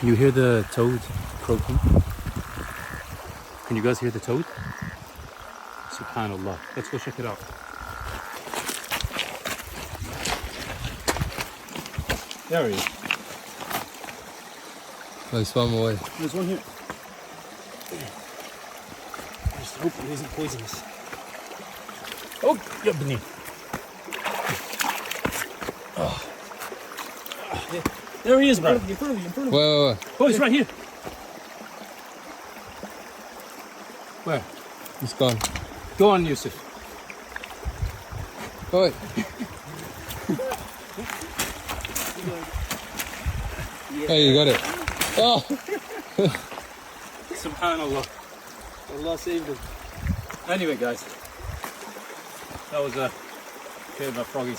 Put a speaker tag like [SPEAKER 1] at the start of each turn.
[SPEAKER 1] You hear the toad croaking? Can you guys hear the toad? Subhanallah. Let's go check it out. There he is.
[SPEAKER 2] Oh, he swam away.
[SPEAKER 1] There's one here. I just hope it isn't poisonous. Oh, yabni. Oh. There he is, bro. In front of you, in front of you.
[SPEAKER 2] Wait.
[SPEAKER 1] Oh, he's right here. Where?
[SPEAKER 2] He's gone.
[SPEAKER 1] Go on, Yusuf.
[SPEAKER 2] Oh, wait. Hey, you got it. Oh!
[SPEAKER 1] Subhanallah. Allah saved him. Anyway, guys. That was a bit of a froggy